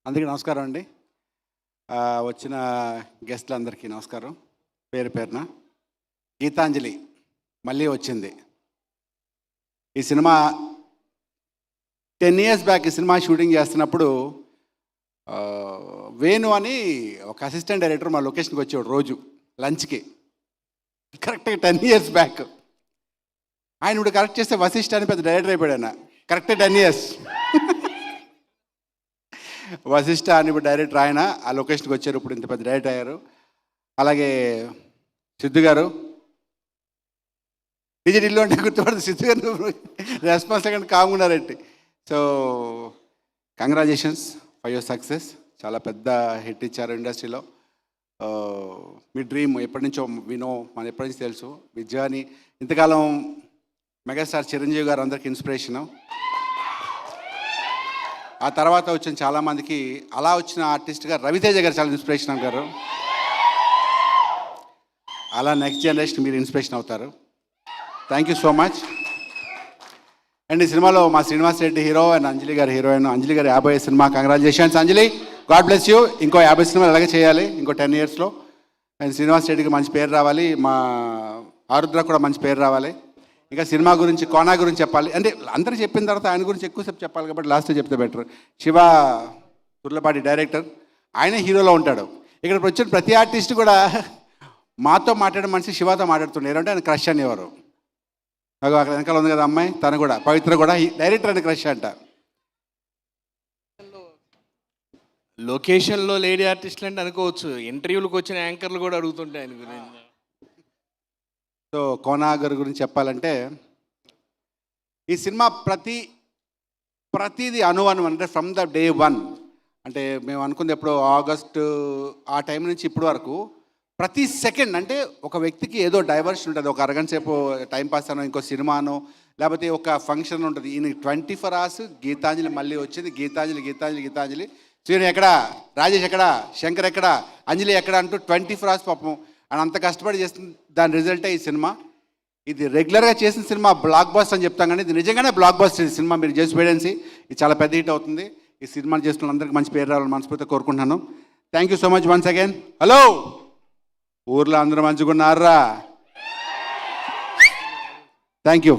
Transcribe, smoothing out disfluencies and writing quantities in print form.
అందరికీ నమస్కారం అండి. వచ్చిన గెస్ట్లందరికీ నమస్కారం పేరు పేరున. గీతాంజలి మళ్ళీ వచ్చింది. ఈ సినిమా 10 years బ్యాక్ ఈ సినిమా షూటింగ్ చేస్తున్నప్పుడు వేణు అని ఒక అసిస్టెంట్ డైరెక్టర్ మా లొకేషన్కి వచ్చేవాడు రోజు లంచ్కి. కరెక్ట్గా 10 years బ్యాక్. ఆయన ఇప్పుడు కరెక్ట్ చేస్తే వశిష్ఠ అని పెద్ద డైరెక్టర్ అయిపోయాడు. ఆయన కరెక్ట్గా 10 years. వశిష్ఠ అని ఇప్పుడు డైరెక్టర్ ఆయన ఆ లొకేషన్కి వచ్చారు, ఇప్పుడు ఇంత పెద్ద డైరెక్టర్ అయ్యారు. అలాగే సిద్ధు గారు ఢిల్లు అంటే గుర్తుపడదు. సిద్ధు గారు రెస్పాన్సిబుల్ కానీ కామున్నారండి. So congratulations for your success. చాలా పెద్ద హిట్ ఇచ్చారు ఇండస్ట్రీలో. మీ డ్రీమ్ ఎప్పటి నుంచో వినో మన ఎప్పటి నుంచి తెలుసు. మీ జర్నీ ఇంతకాలం మెగాస్టార్ చిరంజీవి గారు అందరికి ఇన్స్పిరేషను. ఆ తర్వాత వచ్చిన చాలామందికి అలా వచ్చిన ఆర్టిస్ట్గా రవితేజ గారు చాలా ఇన్స్పిరేషన్ అంటారు. అలా నెక్స్ట్ జనరేషన్ మీరు ఇన్స్పిరేషన్ అవుతారు. Thank you so much. And ఈ సినిమాలో మా శ్రీనివాస్ రెడ్డి హీరో అండ్ అంజలి గారు హీరోయిన్. అంజలి గారు 50 cinema. Congratulations Anjali, God bless you. ఇంకో 50 సినిమాలు అలాగే చేయాలి ఇంకో 10 yearsలో. అండ్ శ్రీనివాస్ రెడ్డికి మంచి పేరు రావాలి, మా ఆరుద్ర కూడా మంచి పేరు రావాలి. ఇంకా సినిమా గురించి కోనా గురించి చెప్పాలి అంటే అందరూ చెప్పిన తర్వాత ఆయన గురించి ఎక్కువసేపు చెప్పాలి కాబట్టి లాస్ట్లో చెప్తే బెటర్. శివ తుర్లపాటి డైరెక్టర్, ఆయన హీరోలో ఉంటాడు. ఇక్కడ వచ్చిన ప్రతి ఆర్టిస్ట్ కూడా మాతో మాట్లాడే మనిషి శివతో మాట్లాడుతుండే. ఏంటంటే ఆయన క్రష్ అనేవారు. అక్కడ వెనకాల ఉంది కదా అమ్మాయి, తను కూడా పవిత్ర కూడా డైరెక్టర్ అని క్రష్ అంట. లొకేషన్లో లేడీ ఆర్టిస్టులు అంటే అనుకోవచ్చు, ఇంటర్వ్యూలకు వచ్చిన యాంకర్లు కూడా అడుగుతుంటాయి ఆయన గురించి. సో కోనా గారి గురించి చెప్పాలంటే ఈ సినిమా ప్రతిదీ అనువనం అంటే ఫ్రమ్ ద day 1 అంటే మేము అనుకుంది ఎప్పుడు ఆగస్టు ఆ టైం నుంచి ఇప్పటి వరకు ప్రతి సెకండ్ అంటే ఒక వ్యక్తికి ఏదో డైవర్షన్ ఉంటుంది. ఒక అరగంట సేపు టైంపాస్ అనో ఇంకో సినిమానో లేకపోతే ఒక ఫంక్షన్ ఉంటుంది. ఈయన 24 hours గీతాంజలి మళ్ళీ వచ్చింది. గీతాంజలి గీతాంజలి గీతాంజలి. శ్రీను ఎక్కడా, రాజేష్ ఎక్కడా, శంకర్ ఎక్కడా, అంజలి ఎక్కడా అంటూ 24 hours పాపం అని అంత కష్టపడి చేస్తుంది. దాని రిజల్టే ఈ సినిమా. ఇది రెగ్యులర్గా చేసిన సినిమా బ్లాక్ బస్టర్ అని చెప్తాం కానీ ఇది నిజంగానే బ్లాక్ బస్టర్. ఈ సినిమా మీరు చేసి వేయడానికి ఇది చాలా పెద్ద హిట్ అవుతుంది. ఈ సినిమాని చేస్తున్న అందరికీ మంచి పేరు రావాలని మనస్ఫూర్తిగా కోరుకుంటున్నాను. Thank you so much once again. Hello, ఊర్లో అందరూ మంచిగా ఉన్నారా? Thank you.